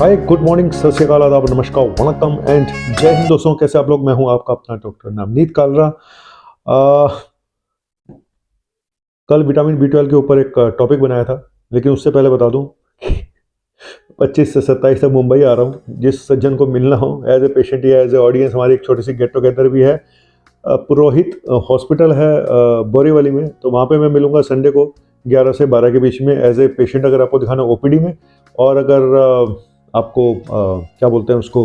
हाय, good morning, सत श्री अकाल, आदाब, नमस्कार, वणक्कम एंड जय हिंद दोस्तों। कैसे आप लोग? मैं हूं आपका अपना डॉक्टर नवनीत कालरा। कल विटामिन बी 12 के ऊपर एक टॉपिक बनाया था, लेकिन उससे पहले बता दूं 25 से 27 तक मुंबई आ रहा हूं। जिस सज्जन को मिलना हो एज ए पेशेंट या एज ए ऑडियंस, हमारी एक छोटी सी गेट टुगेदर भी है। पुरोहित हॉस्पिटल है बोरीवली में, तो वहाँ पे मैं मिलूंगा संडे को 11 से 12 के बीच में एज ए पेशेंट, अगर आपको दिखाना ओपीडी में। और अगर आपको क्या बोलते हैं उसको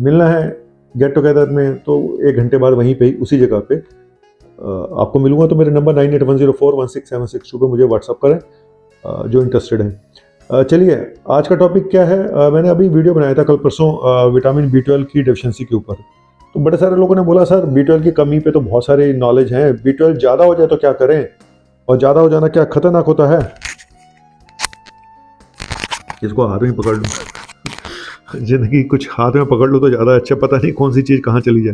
मिलना है गेट टुगेदर में, तो 1 घंटे बाद वहीं पे ही उसी जगह पे आपको मिलूंगा। तो मेरे नंबर 9810416762 पे मुझे व्हाट्सअप करें जो इंटरेस्टेड है। चलिए, आज का टॉपिक क्या है। मैंने अभी वीडियो बनाया था कल परसों विटामिन बी 12 की डेफिशिएंसी के ऊपर। तो बड़े सारे लोगों ने बोला सर बी 12 की कमी पे तो बहुत सारी नॉलेज है, बी 12 ज़्यादा हो जाए तो क्या करें, और ज़्यादा हो जाना क्या खतरनाक होता है। इसको हाथ में पकड़ लूँ, जिंदगी कुछ हाथ में पकड़ लूँ तो ज़्यादा अच्छा, पता नहीं कौन सी चीज़ कहाँ चली जाए।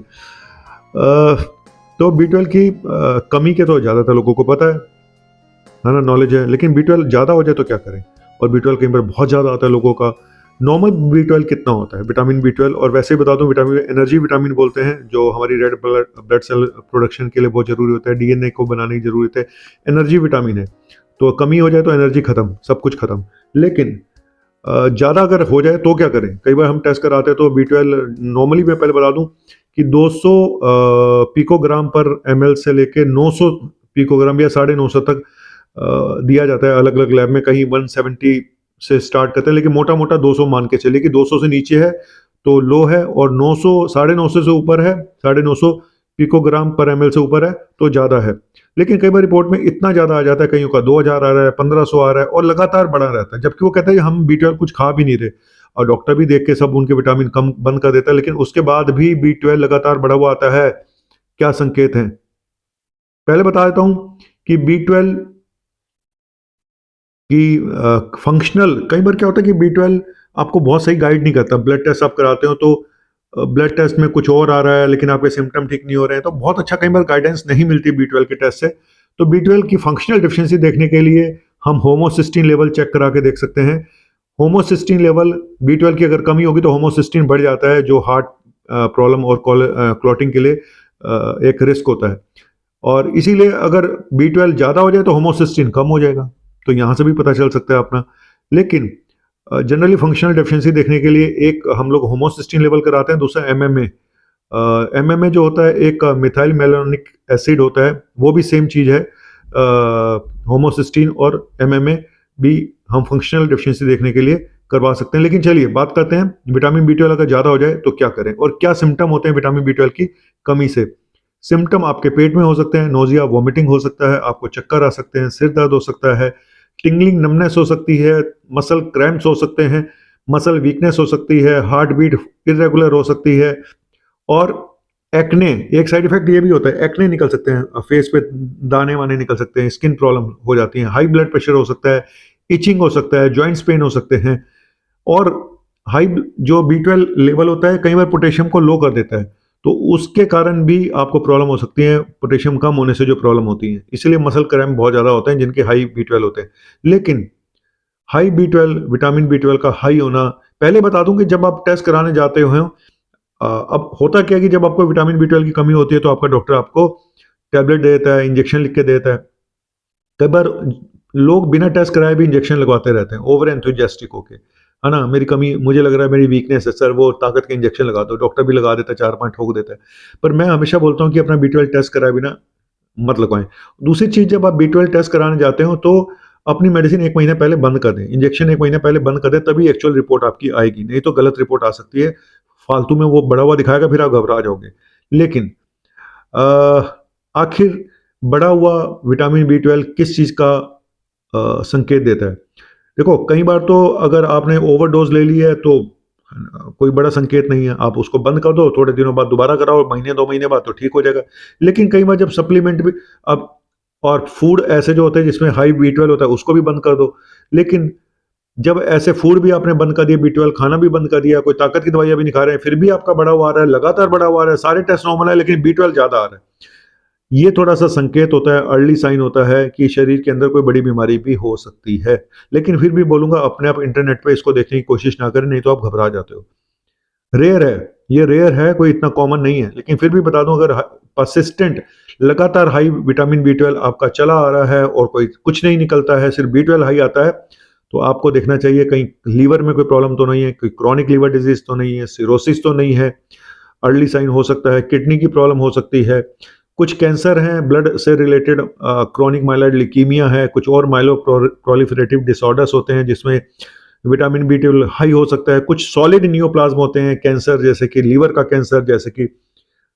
तो बी 12 की कमी के तो ज़्यादातर लोगों को पता है ना, नॉलेज है। लेकिन बी 12 ज़्यादा हो जाए तो क्या करें, और बी 12 कई बार बहुत ज़्यादा आता है लोगों का। नॉर्मल बी 12 कितना होता है विटामिन बी 12? और वैसे ही बता दूं, विटामिन एनर्जी विटामिन बोलते हैं, जो हमारी रेड ब्लड सेल प्रोडक्शन के लिए बहुत ज़रूरी होता है, डीएनए को बनाने की ज़रूरत है, एनर्जी विटामिन है। तो कमी हो जाए तो एनर्जी खत्म, सब कुछ खत्म। लेकिन ज़्यादा अगर हो जाए तो क्या करें? कई बार हम टेस्ट कराते हैं तो बी 12 नॉर्मली, मैं पहले बता दूं कि 200 पिकोग्राम पर ml से लेके 900 पिकोग्राम या 950 तक दिया जाता है अलग अलग लैब में। कहीं 170 से स्टार्ट करते हैं, लेकिन मोटा मोटा 200 मान के चलिए कि 200 से नीचे है तो लो है, और 900 950 से ऊपर है, 950 पिकोग्राम पर ml से ऊपर है तो ज़्यादा है। लेकिन कई बार रिपोर्ट में इतना ज़्यादा आ जाता है, कईयों का 2000 आ रहा है, 1500 आ रहा है, और लगातार बढ़ा रहता है, जबकि वो कहते हैं हम बी 12 कुछ खा भी नहीं रहे, और डॉक्टर भी देख के सब उनके विटामिन कम बंद कर देता है, लेकिन उसके बाद भी बी 12 लगातार बढ़ा हुआ आता है। क्या संकेत हैं? पहले बता देता हूं कि बी 12 की फंक्शनल, कई बार क्या होता है कि बी 12 आपको बहुत सही गाइड नहीं करता। ब्लड टेस्ट आप कराते हो तो ब्लड टेस्ट में कुछ और आ रहा है, लेकिन आपके सिम्टम ठीक नहीं हो रहे हैं, तो बहुत अच्छा कई बार गाइडेंस नहीं मिलती बी 12 के टेस्ट से। तो बी 12 की फंक्शनल डिफिशियंसी देखने के लिए हम होमोसिस्टीन लेवल चेक करा के देख सकते हैं। होमोसिस्टीन लेवल बी 12 की अगर कमी होगी तो होमोसिस्टीन बढ़ जाता है, जो हार्ट प्रॉब्लम और क्लॉटिंग के लिए एक रिस्क होता है। और इसीलिए अगर बी 12 ज़्यादा हो जाए तो होमोसिस्टीन कम हो जाएगा, तो यहाँ से भी पता चल सकता है अपना। लेकिन जनरली फंक्शनल डेफिशिएंसी देखने के लिए एक हम लोग होमोसिस्टीन लेवल कराते हैं, दूसरा एमएमए। एमएमए जो होता है एक मिथाइल मेलानिक एसिड होता है, वो भी सेम चीज़ है। होमोसिस्टीन और एमएमए भी हम फंक्शनल डेफिशिएंसी देखने के लिए करवा सकते हैं। लेकिन चलिए बात करते हैं विटामिन बी 12 अगर ज़्यादा हो जाए तो क्या करें, और क्या सिम्टम होते हैं विटामिन बी 12 की कमी से। सिम्टम आपके पेट में हो सकते हैं, नोजिया वॉमिटिंग हो सकता है, आपको चक्कर आ सकते हैं, सिर दर्द हो सकता है, टिंगलिंग नमनेस हो सकती है, मसल क्रैम्प्स हो सकते हैं, मसल वीकनेस हो सकती है, हार्ट बीट इरेगुलर हो सकती है, और एक्ने। एक साइड इफेक्ट ये भी होता है, एक्ने निकल सकते हैं, फेस पे दाने वाने निकल सकते हैं, स्किन प्रॉब्लम हो जाती है, हाई ब्लड प्रेशर हो सकता है, इचिंग हो सकता है, जॉइंट्स पेन हो सकते हैं। और हाई जो बी 12 लेवल होता है कई बार पोटेशियम को लो कर देता है, तो उसके कारण भी आपको प्रॉब्लम हो सकती है, पोटेशियम कम होने से जो प्रॉब्लम होती है। इसलिए मसल क्रैम्प बहुत ज़्यादा होते हैं जिनके हाई बी 12 होते हैं। लेकिन हाई बी 12 विटामिन बी 12 का हाई होना, पहले बता दूं कि जब आप टेस्ट कराने जाते हो, अब होता क्या है कि जब आपको विटामिन बी 12 की कमी होती है तो आपका डॉक्टर आपको टैबलेट दे देता है, इंजेक्शन लिख के देता है। कई बार लोग बिना टेस्ट कराए भी इंजेक्शन लगवाते रहते हैं, ओवर एंथुजियास्टिक होके, है ना। मेरी कमी, मुझे लग रहा है मेरी वीकनेस है सर, वो ताकत के इंजेक्शन लगा दो, डॉक्टर भी लगा देता है, 4-5 ठोक देता है। पर मैं हमेशा बोलता हूँ कि अपना बी 12 टेस्ट कराए बिना मत लगवाएं। दूसरी चीज़, जब आप बी 12 टेस्ट कराने जाते हो तो अपनी मेडिसिन 1 महीना पहले बंद कर दें, इंजेक्शन 1 महीना पहले बंद कर दें, तभी एक्चुअल रिपोर्ट आपकी आएगी, नहीं तो गलत रिपोर्ट आ सकती है। फालतू में वो बढ़ा हुआ दिखाएगा, फिर आप घबरा जाओगे। लेकिन आखिर बढ़ा हुआ विटामिन बी 12 किस चीज़ का संकेत देता है? देखो, कई बार तो अगर आपने ओवरडोज ले ली है तो कोई बड़ा संकेत नहीं है, आप उसको बंद कर दो, थोड़े दिनों बाद दोबारा कराओ, महीने 2 महीने बाद तो ठीक हो जाएगा। लेकिन कई बार जब सप्लीमेंट भी अब, और फूड ऐसे जो होते हैं जिसमें हाई बी 12 होता है उसको भी बंद कर दो। लेकिन जब ऐसे फूड भी आपने बंद कर दिया, बी 12 खाना भी बंद कर दिया, कोई ताकत की दवाइयाँ भी नहीं खा रहे हैं, फिर भी आपका बढ़ा हुआ आ रहा है, लगातार बढ़ा हुआ आ रहा है, सारे टेस्ट नॉर्मल है, लेकिन बी 12 ज़्यादा आ रहा है, ये थोड़ा सा संकेत होता है, अर्ली साइन होता है कि शरीर के अंदर कोई बड़ी बीमारी भी हो सकती है। लेकिन फिर भी बोलूंगा अपने आप इंटरनेट पे इसको देखने की कोशिश ना करें, नहीं तो आप घबरा जाते हो। रेयर है, ये रेयर है, कोई इतना कॉमन नहीं है, लेकिन फिर भी बता दूं, अगर परसिस्टेंट लगातार हाई विटामिन B12 आपका चला आ रहा है और कोई कुछ नहीं निकलता है, सिर्फ B12 हाई आता है, तो आपको देखना चाहिए कहीं लीवर में कोई प्रॉब्लम तो नहीं है, कोई क्रॉनिक लीवर डिजीज तो नहीं है, सिरोसिस तो नहीं है। अर्ली साइन हो सकता है, किडनी की प्रॉब्लम हो सकती है, कुछ कैंसर हैं, ब्लड से रिलेटेड क्रॉनिक माइलॉइड लिकीमिया है, कुछ और माइलो प्रोलिफरेटिव डिसऑर्डर्स होते हैं जिसमें विटामिन B12 हाई हो सकता है, कुछ सॉलिड नियोप्लाज्म होते हैं कैंसर, जैसे कि लीवर का कैंसर, जैसे कि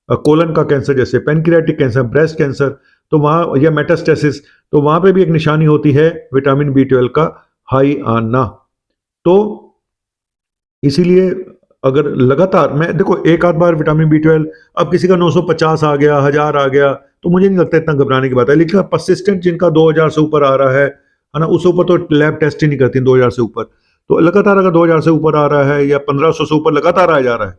कोलन का कैंसर, जैसे पेनक्रियाटिक कैंसर, ब्रेस्ट कैंसर, तो वहाँ या मेटास्टेसिस, तो वहाँ पे भी एक निशानी होती है विटामिन B12 का हाई आना। तो इसीलिए अगर लगातार, मैं देखो एक आध बार विटामिन B12, अब किसी का 950 आ गया, 1000 आ गया, तो मुझे नहीं लगता इतना घबराने की बात है। लेकिन परसिस्टेंट जिनका 2000 से ऊपर आ रहा है ना, उससे ऊपर तो लैब टेस्ट ही नहीं करती 2000 से ऊपर। तो लगातार अगर 2000 से ऊपर आ रहा है या 1500 से ऊपर लगातार आ जा रहा है,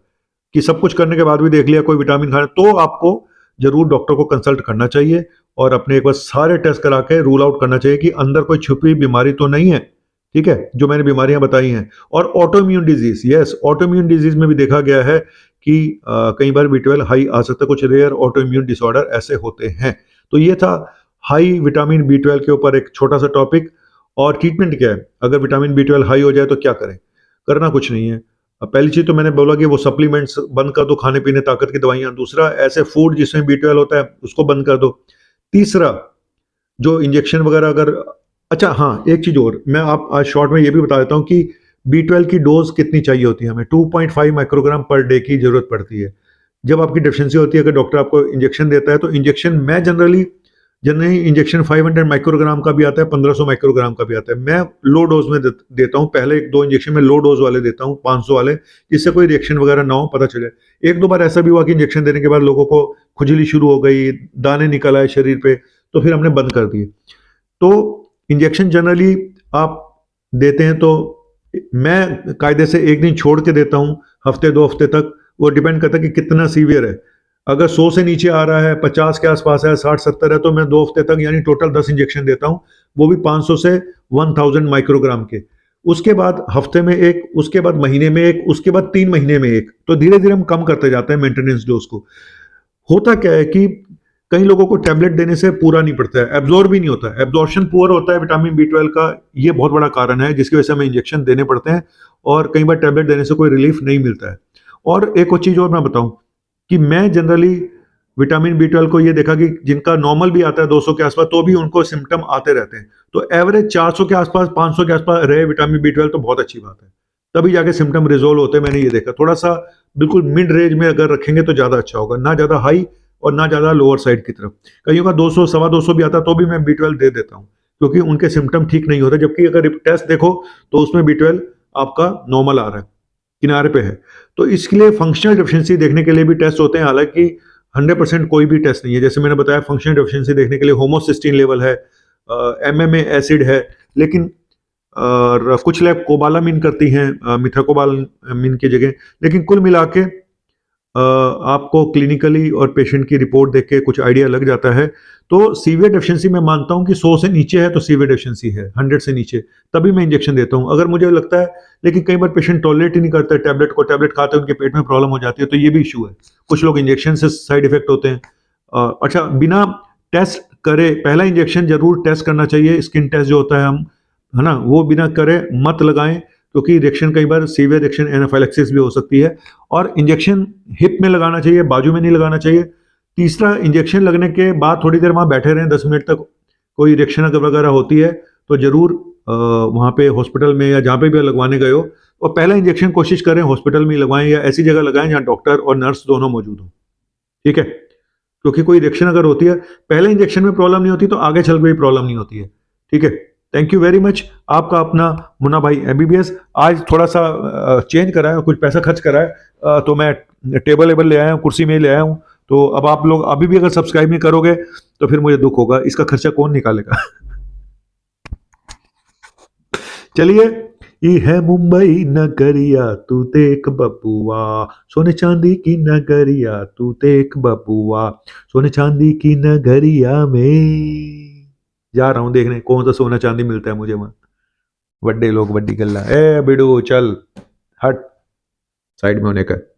कि सब कुछ करने के बाद भी देख लिया कोई विटामिन खाना, तो आपको जरूर डॉक्टर को कंसल्ट करना चाहिए और अपने एक बार सारे टेस्ट करा के रूल आउट करना चाहिए कि अंदर कोई छुपी बीमारी तो नहीं है, ठीक है, जो मैंने बीमारियां बताई हैं। और autoimmune disease, yes, autoimmune disease में भी देखा गया है कि कई बार B12 हाई आ सकता है, कुछ रेयर ऑटोइम्यून डिसऑर्डर ऐसे होते हैं। तो ये था हाई विटामिन B12 के ऊपर एक छोटा सा टॉपिक। और ट्रीटमेंट क्या है, अगर विटामिन B12 हाई हो जाए तो क्या करें? करना कुछ नहीं है। पहली चीज तो मैंने बोला कि वो सप्लीमेंट्स बंद कर दो, खाने पीने ताकत की दवाइयां। दूसरा, ऐसे फूड जिसमें B12 होता है उसको बंद कर दो। तीसरा, जो इंजेक्शन वगैरह अगर, अच्छा हाँ, एक चीज और मैं आप आज शॉर्ट में ये भी बता देता हूँ कि B12 की डोज कितनी चाहिए होती है हमें। 2.5 माइक्रोग्राम पर डे की जरूरत पड़ती है। जब आपकी डेफिशिएंसी होती है, अगर डॉक्टर आपको इंजेक्शन देता है, तो इंजेक्शन मैं जनरली इंजेक्शन 500 माइक्रोग्राम का भी आता है, 1500 माइक्रोग्राम का भी आता है। मैं लो डोज में देता हूँ, पहले एक दो इंजेक्शन में लो डोज वाले देता हूँ, 500 वाले, जिससे कोई रिएक्शन वगैरह ना हो, पता चले। एक दो बार ऐसा भी हुआ कि इंजेक्शन देने के बाद लोगों को खुजली शुरू हो गई, दाने निकल आए शरीर पे, तो फिर हमने बंद कर दिए। तो इंजेक्शन जनरली आप देते हैं तो मैं कायदे से एक दिन छोड़ के देता हूं, हफ्ते 2 हफ्ते तक। वो डिपेंड करता है कि कितना सीवियर है। अगर 100 से नीचे आ रहा है, 50 के आसपास है, 60-70 है, तो मैं 2 हफ्ते तक यानी टोटल 10 इंजेक्शन देता हूं, वो भी 500 से 1000 माइक्रोग्राम के। उसके बाद हफ्ते में एक, उसके बाद महीने में एक, उसके बाद 3 महीने में एक। तो धीरे धीरे हम कम करते जाते हैं मेंटेनेंस डोज को। होता क्या है कि कई लोगों को टैबलेट देने से पूरा नहीं पड़ता है, एब्जॉर्ब भी नहीं होता है, एब्जॉर्प्शन पुअर होता है विटामिन B12 का। ये बहुत बड़ा कारण है जिसकी वजह से हमें इंजेक्शन देने पड़ते हैं और कई बार टैबलेट देने से कोई रिलीफ नहीं मिलता है। और एक और चीज और मैं बताऊं कि मैं जनरली विटामिन B12 को ये देखा कि जिनका नॉर्मल भी आता है 200 के आसपास, तो भी उनको सिम्टम आते रहते हैं। तो एवरेज 400 के आसपास, 500 के आसपास रहे विटामिन B12 तो बहुत अच्छी बात है, तभी जाके सिम्टम रिजोल्व होते हैं। मैंने ये देखा, थोड़ा सा बिल्कुल मिड रेंज में अगर रखेंगे तो ज्यादा अच्छा होगा, ना ज्यादा हाई और ना ज्यादा लोअर साइड की तरफ। कईयों का 200 सवा 200 भी आता, तो भी मैं B12 दे देता हूं, क्योंकि उनके सिम्टम ठीक नहीं होते। जबकि अगर टेस्ट देखो तो उसमें B12 आपका नॉर्मल आ रहा है, किनारे पे है। तो इसके लिए फंक्शनल डेफिशिएंसी देखने के लिए भी टेस्ट होते हैं, हालांकि 100% कोई भी टेस्ट नहीं है। जैसे मैंने बताया, फंक्शनल डेफिशिएंसी देखने के लिए होमोसिस्टीन लेवल है, MMA एसिड है, लेकिन और कुछ लैब कोबालामिन करती हैं, मिथाकोबालामिन की जगह। लेकिन कुल मिला के आपको क्लिनिकली और पेशेंट की रिपोर्ट देख के कुछ आइडिया लग जाता है। तो सीवियर डेफिशिएंसी मैं मानता हूं कि 100 से नीचे है तो सीवियर डेफिशिएंसी है, 100 से नीचे तभी मैं इंजेक्शन देता हूं, अगर मुझे लगता है। लेकिन कई बार पेशेंट टॉलरेट ही नहीं करते टैबलेट को, टैबलेट खाते हैं उनके पेट में प्रॉब्लम हो जाती है, तो ये भी इशू है। कुछ लोग इंजेक्शन से साइड इफेक्ट होते हैं। अच्छा, बिना टेस्ट करे पहला इंजेक्शन जरूर टेस्ट करना चाहिए, स्किन टेस्ट जो होता है, हम है ना, वो बिना करे मत लगाएं, क्योंकि रिएक्शन कई बार सीवियर रिएक्शन एनाफाइलैक्सिस भी हो सकती है। और इंजेक्शन हिप में लगाना चाहिए, बाजू में नहीं लगाना चाहिए। तीसरा, इंजेक्शन लगने के बाद थोड़ी देर वहां बैठे रहें, 10 मिनट तक। कोई रिएक्शन अगर वगैरह होती है तो जरूर वहां पे हॉस्पिटल में या जहां पे भी लगवाने गए हो, और पहला इंजेक्शन कोशिश करें हॉस्पिटल में ही लगवाएं या ऐसी जगह लगाएं जहां डॉक्टर और नर्स दोनों मौजूद हो, ठीक है। क्योंकि कोई रिएक्शन अगर होती है, पहले इंजेक्शन में प्रॉब्लम नहीं होती तो आगे चल के भी प्रॉब्लम नहीं होती है, ठीक है। Thank you very much. आपका अपना मुन्ना भाई MBBS। आज थोड़ा सा चेंज करा है, कुछ पैसा खर्च करा है, तो मैं टेबल वेबल ले आया हूँ, कुर्सी में ले आया हूँ। तो अब आप लोग अभी भी अगर सब्सक्राइब नहीं करोगे तो फिर मुझे दुख होगा, इसका खर्चा कौन निकालेगा। चलिए, ये है मुंबई नगरिया तू देख बबुआ, सोने चांदी की नगरिया तू देख बबुआ, सोने चांदी की नगरिया में। जा रहा हूँ देखने कौन सा सोना चांदी मिलता है मुझे वहां। वड्डे लोग वड्डी गल्ला, ए बिडू चल, हट, साइड में होने का।